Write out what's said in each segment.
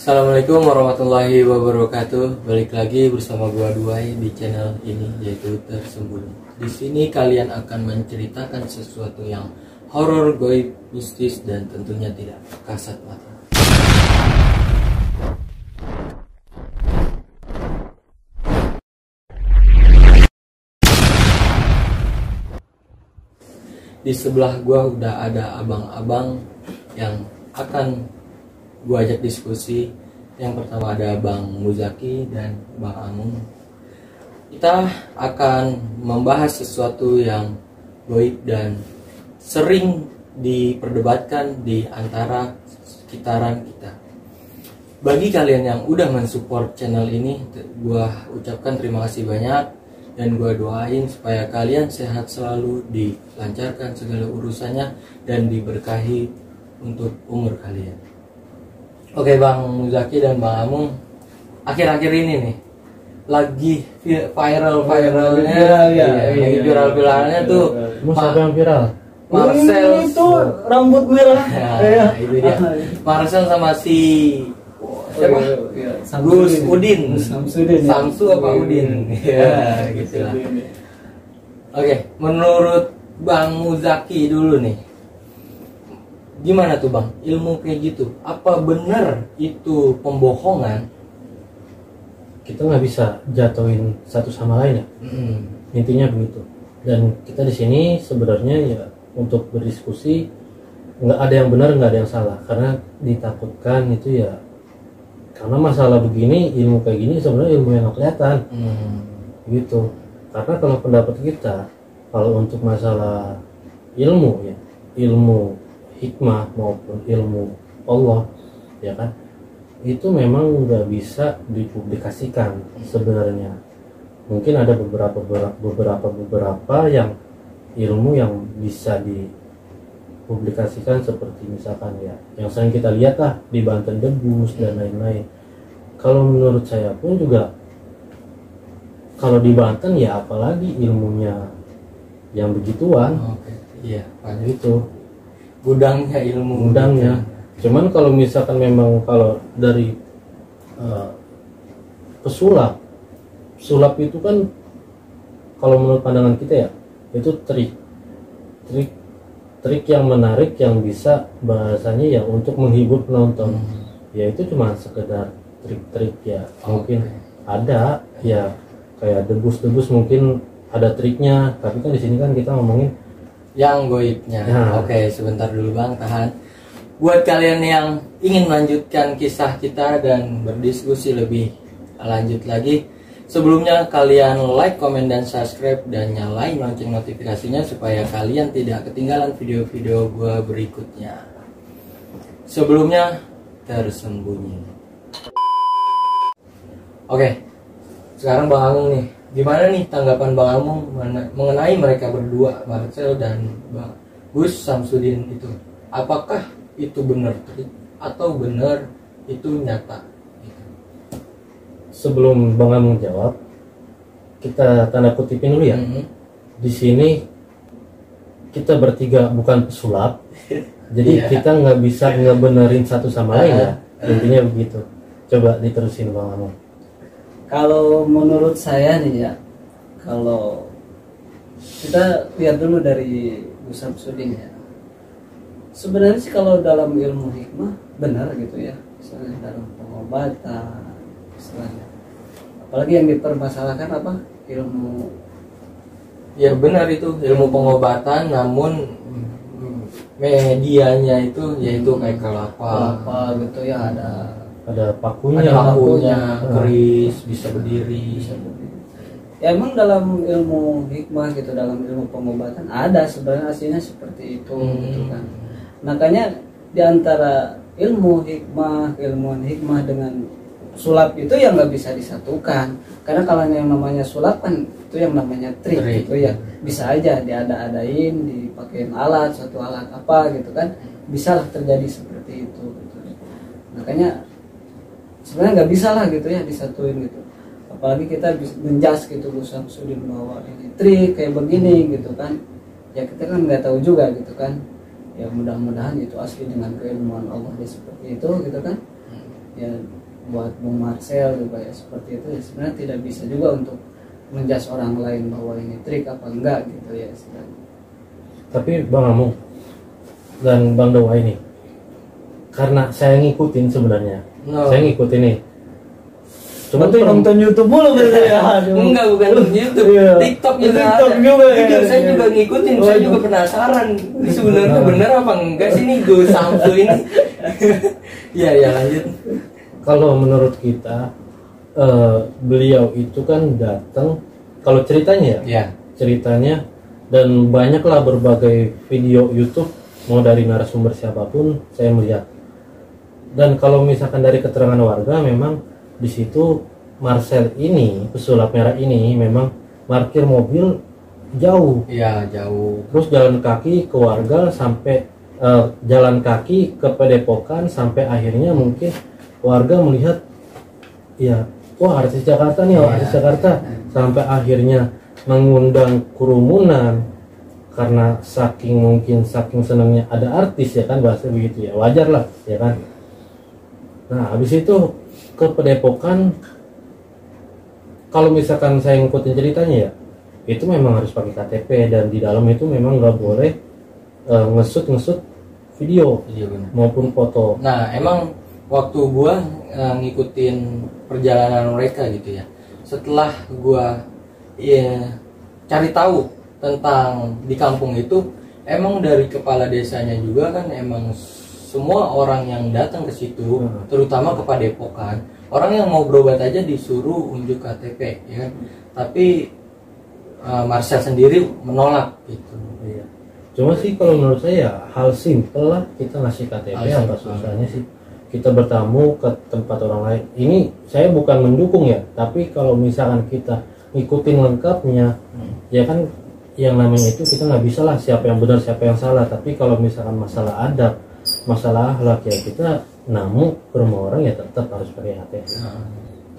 Assalamualaikum warahmatullahi wabarakatuh. Balik lagi bersama gua Duai di channel ini, yaitu Tersembunyi. Di sini kalian akan menceritakan sesuatu yang horor, goib, mistis, dan tentunya tidak kasat mata. Di sebelah gua udah ada abang-abang yang akan gua ajak diskusi. Yang pertama ada Bang Muzaki dan Bang Amung. Kita akan membahas sesuatu yang goib dan sering diperdebatkan di antara sekitaran kita. Bagi kalian yang udah mensupport channel ini, gua ucapkan terima kasih banyak. Dan gue doain supaya kalian sehat selalu, dilancarkan segala urusannya, dan diberkahi untuk umur kalian. Oke Bang Muzaki dan Bang Amung, akhir-akhir ini nih lagi viral-viralnya, viral-viralnya tuh. Siapa yang viral? Marcel itu rambut merah. Ya, itu dia. Marcel sama si Gus Udin, Samsu apa Udin, ya gitu lah. Oke, menurut Bang Muzaki dulu nih, gimana tuh Bang ilmu kayak gitu? Apa benar itu pembohongan? Kita nggak bisa jatuhin satu sama lain ya. Intinya begitu. Dan kita di sini sebenarnya ya untuk berdiskusi, nggak ada yang benar, nggak ada yang salah, karena ditakutkan itu ya. Karena masalah begini, ilmu kayak gini sebenarnya ilmu yang nggak kelihatan, gitu. Karena kalau pendapat kita, kalau untuk masalah ilmu ya, ilmu hikmah maupun ilmu Allah, ya kan, itu memang nggak bisa dipublikasikan sebenarnya. Mungkin ada beberapa yang ilmu yang bisa dipublikasikan, seperti misalkan ya yang sering kita lihat lah di Banten Debus dan lain-lain. Kalau menurut saya pun juga, kalau di Banten ya apalagi ilmunya yang begituan. Iya, itu gudangnya ilmu. Cuman kalau misalkan memang kalau dari pesulap itu kan, kalau menurut pandangan kita ya, itu trik yang menarik, yang bisa bahasanya ya untuk menghibur penonton. Ya itu cuma sekedar trik-trik ya. Mungkin ada ya kayak debus mungkin ada triknya, tapi kan di sini kan kita ngomongin yang goibnya. Nah. Oke, sebentar dulu Bang, tahan. Buat kalian yang ingin melanjutkan kisah kita dan berdiskusi lebih lanjut lagi, sebelumnya kalian like, komen, dan subscribe, dan nyalain lonceng notifikasinya supaya kalian tidak ketinggalan video-video gua berikutnya. Sebelumnya, Tersembunyi. Oke, sekarang Bang Amung nih, gimana nih tanggapan Bang Amung mengenai mereka berdua, Marcel dan Bang Gus Samsudin itu? Apakah itu benar trik atau benar itu nyata? Sebelum Bang Amung jawab, kita tanda kutipin dulu ya. Di sini kita bertiga bukan pesulap, jadi kita nggak bisa ngebenerin satu sama lain ya. Intinya begitu. Coba diterusin Bang Amung. Kalau menurut saya nih ya, kalau kita lihat dulu dari Gus Samsudin ya, sebenarnya sih kalau dalam ilmu hikmah benar gitu ya, misalnya dalam pengobatan, misalnya, apalagi yang dipermasalahkan apa, ilmu Ya benar, itu ilmu pengobatan, namun medianya itu yaitu kayak kelapa gitu ya, Ada pakunya, keris, bisa berdiri. Ya emang dalam ilmu hikmah gitu, dalam ilmu pengobatan ada sebenarnya aslinya seperti itu gitu kan. Makanya di antara ilmu hikmah dengan sulap itu yang nggak bisa disatukan, karena kalau yang namanya sulap kan itu yang namanya trik gitu ya, bisa aja diada-adain, dipakein suatu alat apa gitu kan, bisa lah terjadi seperti itu gitu. Makanya sebenarnya nggak bisa lah gitu ya disatuin gitu, apalagi kita bisa menjas gitu Gus Samsudin bahwa ini trik kayak begini gitu kan, ya kita kan nggak tahu juga gitu kan. Ya mudah-mudahan itu asli dengan keilmuan Allah seperti itu gitu kan. ya buat Bung Marcel juga ya seperti itu ya, sebenarnya tidak bisa juga untuk menjudge orang lain bahwa ini trik apa enggak gitu ya istilahnya. Tapi Bang Amung dan Bang Doa ini, karena saya ngikutin sebenarnya, saya ngikutin nih. Cuma Tapi nonton YouTube mulu berarti ya. Enggak, bukan YouTube, Iya. TikTok juga TikTok ada. juga ya. Jujur, saya juga ngikutin, saya juga penasaran. Ini sebenarnya bener apa enggak sih nih Go Samsu ini? Iya ya, lanjut. Kalau menurut kita beliau itu kan datang, kalau ceritanya Ya. ceritanya dan banyaklah berbagai video YouTube mau dari narasumber siapapun saya melihat. Dan kalau misalkan dari keterangan warga, memang di situ Marcel ini, pesulap merah ini memang parkir mobil jauh, Iya, jauh. terus jalan kaki ke warga sampai jalan kaki ke Padepokan, sampai akhirnya mungkin warga melihat ya, wah artis Jakarta nih, wah artis Jakarta, sampai akhirnya mengundang kerumunan karena saking senangnya ada artis ya kan, bahasa begitu ya, wajar lah ya kan. Nah habis itu ke Padepokan, kalau misalkan saya ngikutin ceritanya ya, itu memang harus pakai KTP, dan di dalam itu memang nggak boleh ngesut video Iya benar. maupun foto. Nah, emang waktu gua ngikutin perjalanan mereka gitu ya. Setelah gua cari tahu tentang di kampung itu, emang dari kepala desanya juga kan emang semua orang yang datang ke situ, terutama ke Padepokan, orang yang mau berobat aja disuruh unjuk KTP ya kan. Tapi Marcel sendiri menolak gitu. Iya. Cuma sih kalau menurut saya hal simple lah, kita ngasih KTP, apa susahnya sih kita bertamu ke tempat orang lain. Ini saya bukan mendukung ya, tapi kalau misalkan kita ngikutin lengkapnya, ya kan yang namanya itu kita nggak bisa lah siapa yang benar siapa yang salah. Tapi kalau misalkan masalah adab, masalah akhlak, ya kita namu ke rumah orang ya tetap harus pakai KTP.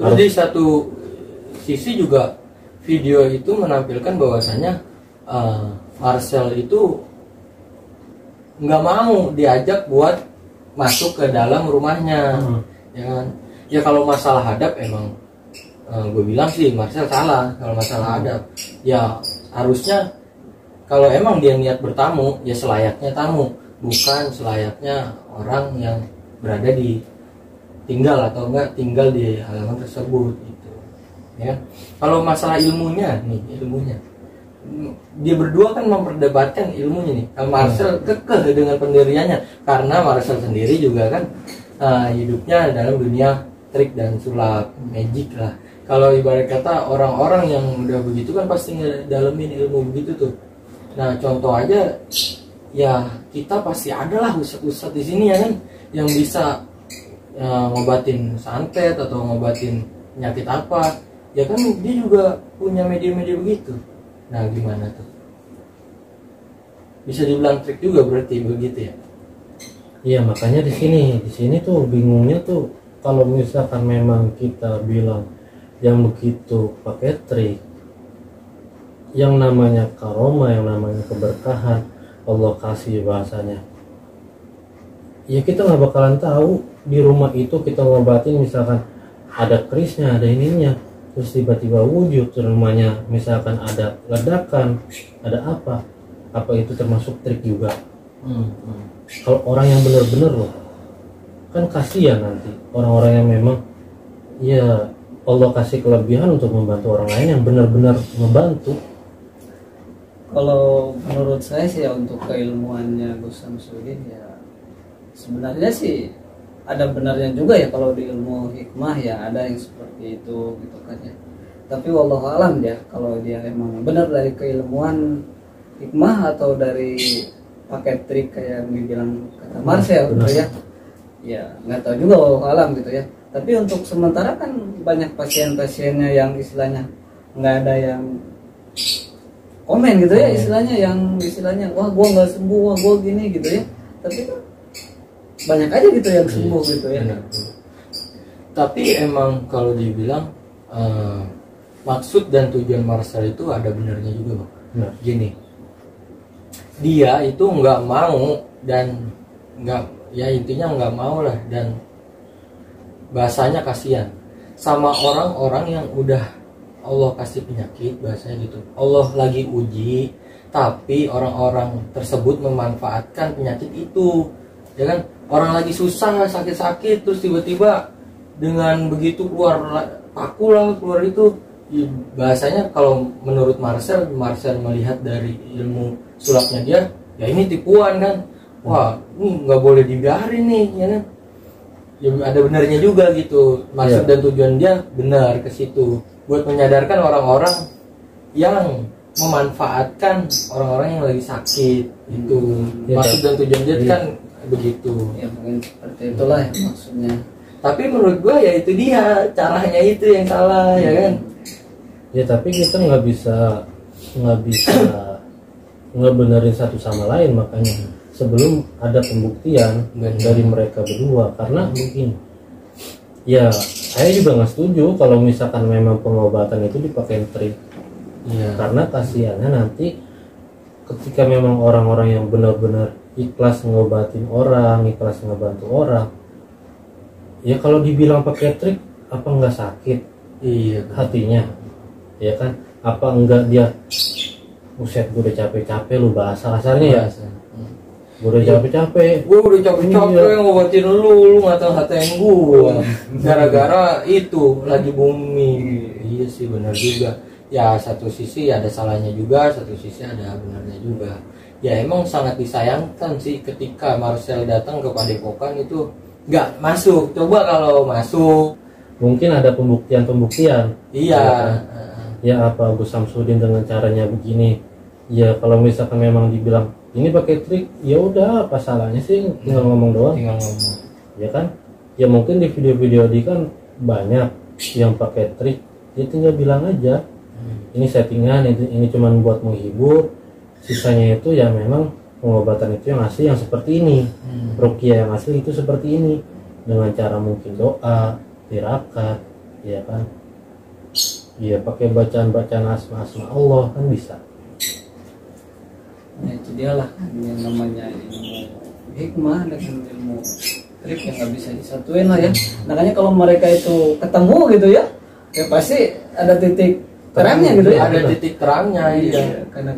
Terus di satu sisi juga video itu menampilkan bahwasanya Marcel itu nggak mau diajak buat masuk ke dalam rumahnya, ya kan? Ya kalau masalah adab emang gue bilang sih Marcel salah kalau masalah adab. Ya harusnya kalau emang dia niat bertamu ya selayaknya tamu, bukan selayaknya orang yang berada di tinggal atau enggak tinggal di halaman tersebut gitu. Ya. Kalau masalah ilmunya nih, dia berdua kan memperdebatkan ilmunya nih. Marcel kekeh dengan pendiriannya karena Marcel sendiri juga kan hidupnya dalam dunia trik dan sulap, magic lah. Kalau ibarat kata orang-orang yang udah begitu kan pasti ngedalamin ilmu begitu tuh. Nah contoh aja ya, kita pasti ada lah ustadz di sini ya kan yang bisa ngobatin santet atau ngobatin penyakit apa. Ya kan dia juga punya media-media begitu. Nah gimana tuh? Bisa dibilang trik juga berarti begitu ya? Iya, makanya di sini tuh bingungnya tuh, kalau misalkan memang kita bilang yang begitu pakai trik, yang namanya karoma, yang namanya keberkahan Allah kasih bahasanya, ya kita nggak bakalan tahu di rumah itu kita ngobatin misalkan ada kerisnya, ada ininya, terus tiba-tiba wujud rumahnya, misalkan ada ledakan, ada apa itu termasuk trik juga. Kalau orang yang benar-benar loh, kan kasihan nanti orang-orang yang memang ya Allah kasih kelebihan untuk membantu orang lain yang benar-benar membantu. Kalau menurut saya sih ya, untuk keilmuannya Gus Samsudin ya sebenarnya sih ada benarnya juga ya. Kalau di ilmu hikmah ya ada yang seperti itu gitu kan ya. Tapi wallahu alam ya, kalau dia emang benar dari keilmuan hikmah atau dari pakai trik kayak yang dibilang kata Marcel gitu ya. Ya nggak tahu juga, wallahu alam gitu ya. Tapi untuk sementara kan banyak pasien-pasiennya yang istilahnya nggak ada yang komen gitu ya, istilahnya wah gua nggak sembuh, wah gua gini gitu ya. Tapi kan banyak aja gitu yang sembuh gitu ya. Benar. Tapi emang kalau dibilang maksud dan tujuan Marcel itu ada benarnya juga bang. Nah. Gini, dia itu nggak mau dan nggak, ya intinya nggak mau lah, dan bahasanya kasihan sama orang-orang yang udah Allah kasih penyakit, bahasanya gitu. Allah lagi uji, tapi orang-orang tersebut memanfaatkan penyakit itu, ya kan? Orang lagi susah, sakit-sakit, terus tiba-tiba dengan begitu keluar paku lah, keluar itu. Bahasanya kalau menurut Marcel melihat dari ilmu sulapnya dia, ya ini tipuan kan. Wah, ini nggak boleh dibiarin nih, ya kan? Ya ada benarnya juga gitu. Maksud dan tujuan dia benar ke situ, buat menyadarkan orang-orang yang memanfaatkan orang-orang yang lagi sakit itu. Maksud dan tujuan dia kan begitu. Ya mungkin seperti itulah ya maksudnya. Tapi menurut gua ya itu dia caranya itu yang salah, ya kan? Ya tapi kita nggak bisa ngebenerin satu sama lain, makanya sebelum ada pembuktian dari mereka berdua. Karena mungkin ya saya juga nggak setuju kalau misalkan memang pengobatan itu dipakai trik. Karena kasihannya nanti ketika memang orang-orang yang benar-benar ikhlas ngobatin orang, ikhlas ngebantu orang, ya kalau dibilang pakai trik apa nggak sakit hatinya, ya kan? Apa enggak dia buset gue udah capek-capek, lu bahasa kasarnya ya, gue udah capek-capek, ngobatin lu ngata-ngatain gue gara-gara itu lagi booming. Iya sih, benar juga ya. Satu sisi ada salahnya juga, satu sisi ada benarnya juga. Ya emang sangat disayangkan sih ketika Marcel datang ke Padepokan itu nggak masuk. Coba kalau masuk mungkin ada pembuktian. Iya. Ya apa Gus Samsudin dengan caranya begini, ya kalau misalkan memang dibilang ini pakai trik, ya udah apa salahnya sih, tinggal ngomong doang, ya kan? Ya mungkin di video-video di kan banyak yang pakai trik, dia tinggal bilang aja ini settingan, ini cuman buat menghibur, sisanya itu ya memang pengobatan itu yang asli yang seperti ini, ruqyah yang asli itu seperti ini, dengan cara mungkin doa, tirakat, ya kan? Iya, pakai bacaan-bacaan asma-asma Allah kan bisa. Ya itu dia lah yang namanya ilmu hikmah dengan ilmu trik yang nggak bisa disatuin lah ya. Makanya kalau mereka itu ketemu gitu ya, ya pasti ada titik terangnya gitu ya. Ada titik terangnya, iya. Karena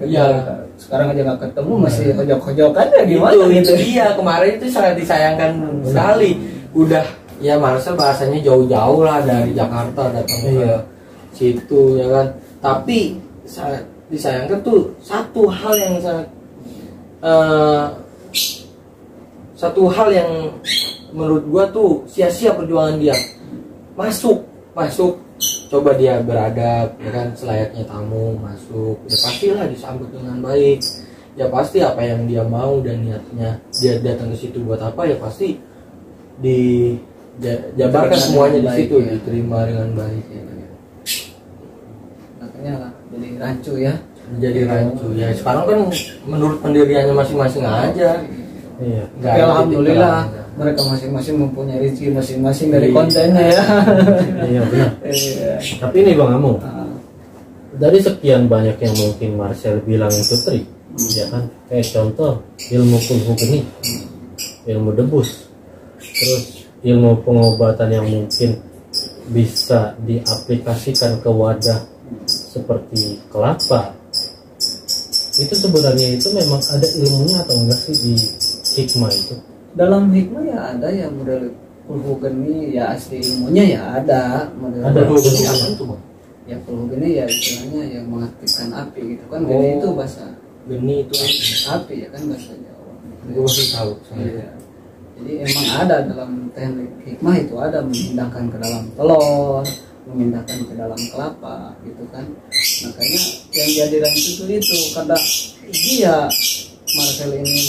sekarang aja nggak ketemu masih hojok-hojokan ya gimana itu dia. Kemarin itu sangat disayangkan sekali. Udah ya Marcel bahasanya jauh-jauh lah dari Jakarta datang ke situ, ya kan? Tapi sangat disayangkan tuh satu hal yang menurut gua tuh sia-sia perjuangan dia. Masuk coba dia beradab, ya kan, selayaknya tamu masuk, ya pastilah disambut dengan baik. Ya pasti apa yang dia mau dan niatnya dia datang ke situ buat apa, ya pasti dijabarkan semuanya di situ, ya. Diterima dengan baik, ya. Lah, jadi rancu ya. Ya sekarang kan menurut pendiriannya masing-masing aja. Iya. Tapi alhamdulillah mereka masing-masing mempunyai rezeki masing-masing dari kontennya ya. Iya benar. Tapi ini Bang Amung, dari sekian banyak yang mungkin Marcel bilang itu trik, ya kan? Kayak contoh ilmu kulhu geni, ilmu debus, terus ilmu pengobatan yang mungkin bisa diaplikasikan ke wadah seperti kelapa, itu sebenarnya itu memang ada ilmunya atau enggak sih di hikmah itu? Dalam hikmah ya ada ya model kulhu geni ya, asli ilmunya ya ada model. Ada kulhu geni apa itu, Bang? Ya kulhu geni ya istilahnya yang mengaktifkan api gitu kan. Geni itu bahasa geni itu api ya kan bahasa Jawa. Gue masih tahu. Iya. Jadi emang ada dalam teknik hikmah itu ada memindahkan ke dalam telur, memindahkan ke dalam kelapa gitu kan. Makanya yang jadi rancu itu karena dia Marcel ini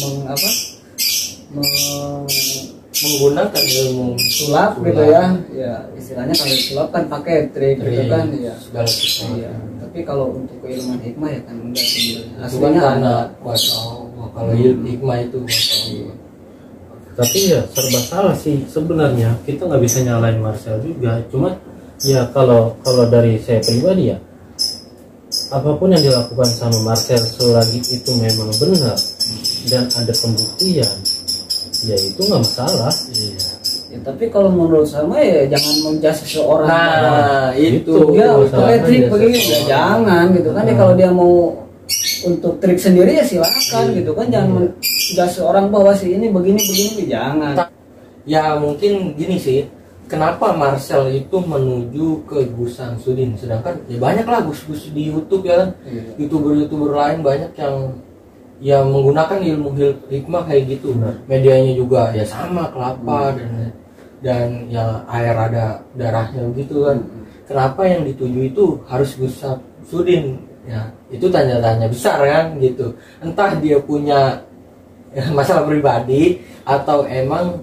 menggunakan ilmu sulap gitu ya. Ya istilahnya kalau sulap kan pakai trik gitu kan ya. Segala sesuatu. Iya. Tapi kalau untuk keilmuan hikmah ya kan enggak sebenarnya. Aslinya karena kuasa Allah. Kalau hikmah itu kuasa Allah. Tapi ya serba salah sih sebenarnya, kita nggak bisa nyalain Marcel juga. Cuma ya kalau dari saya pribadi ya, apapun yang dilakukan sama Marcel selagi itu memang benar dan ada pembuktian, ya itu nggak masalah. Iya. Ya, tapi kalau menurut sama ya jangan menjudge seseorang. Nah itu dia masalahnya pakai trik dia begini ya seseorang. jangan gitu kan. Ya kalau dia mau untuk trik sendiri ya silakan gitu kan. Jangan menjudge seorang bahwa si ini begini jangan. ya mungkin gini sih, kenapa Marcel itu menuju ke Gus Samsudin, sedangkan ya banyak lah Gus di YouTube ya kan, youtuber lain banyak yang menggunakan ilmu hikmah kayak gitu. Medianya juga ya sama, kelapa dan ya air ada darahnya gitu kan. Kenapa yang dituju itu harus Gus Samsudin? Ya itu tanya-tanya besar kan gitu. Entah dia punya masalah pribadi atau emang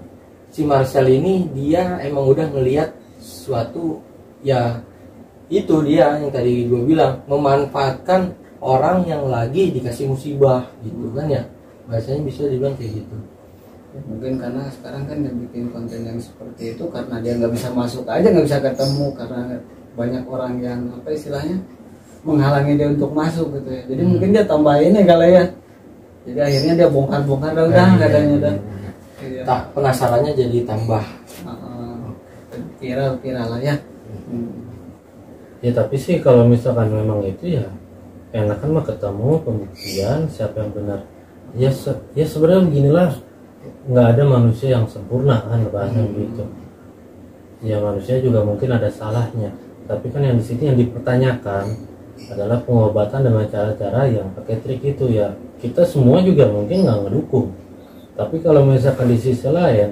si Marcel ini dia emang udah ngelihat sesuatu, ya itu dia yang tadi gue bilang, memanfaatkan orang yang lagi dikasih musibah gitu kan ya, bahasanya bisa dibilang kayak gitu. Mungkin karena sekarang kan dia bikin konten yang seperti itu karena dia nggak bisa masuk aja, nggak bisa ketemu karena banyak orang yang apa istilahnya menghalangi dia untuk masuk gitu ya. Jadi mungkin dia tambahin ya kali ya. Jadi akhirnya dia bongkar udah katanya dah. Tak penasarannya jadi tambah viral lah ya. Ya tapi sih kalau misalkan memang itu ya enakan mah ketemu pembuktian siapa yang benar. Ya sebenarnya beginilah, nggak ada manusia yang sempurna kan bahasanya begitu. Ya manusia juga mungkin ada salahnya. Tapi kan yang di sini yang dipertanyakan adalah pengobatan dengan cara-cara yang pakai trik itu ya. Kita semua juga mungkin nggak ngedukung. Tapi kalau misalkan di sisi lain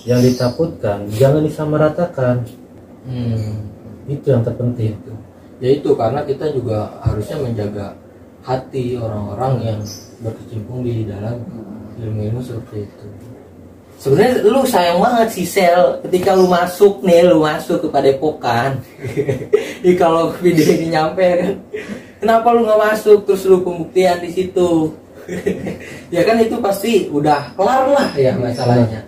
yang ditakutkan jangan disamaratakan. Itu yang terpenting. Ya itu karena kita juga harusnya menjaga hati orang-orang yang berkecimpung di dalam ilmu-ilmu seperti itu. Sebenarnya lu sayang banget sih Sel ketika lu masuk ke Padepokan. Jadi kalau video ini nyampe kan, kenapa lu nggak masuk terus lu pembuktian di situ? Ya kan itu pasti udah kelar lah ya masalahnya.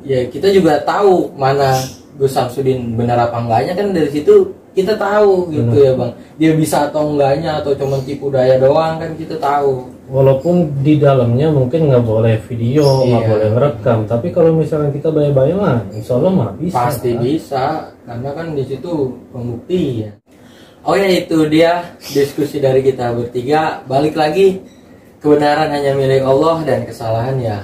Ya kita juga tahu mana Gus Samsudin benar apa enggaknya kan dari situ kita tahu gitu ya bang. Dia bisa atau enggaknya atau cuma tipu daya doang kan kita tahu. Walaupun di dalamnya mungkin nggak boleh video, nggak boleh ngerekam, tapi kalau misalkan kita bayar mah, insya Allah mah bisa. Pasti bisa, karena kan di situ pembukti ya. Oh ya itu dia diskusi dari kita bertiga. Balik lagi, kebenaran hanya milik Allah dan kesalahan ya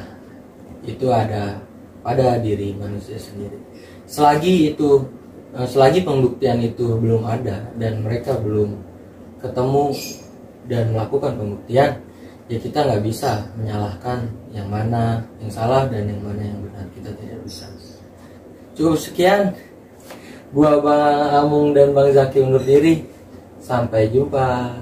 itu ada pada diri manusia sendiri. Selagi pembuktian itu belum ada dan mereka belum ketemu dan melakukan pembuktian, ya kita nggak bisa menyalahkan yang mana yang salah dan yang mana yang benar, kita tidak bisa. Cukup sekian, gua Bang Amung dan Bang Zaki undur diri, sampai jumpa.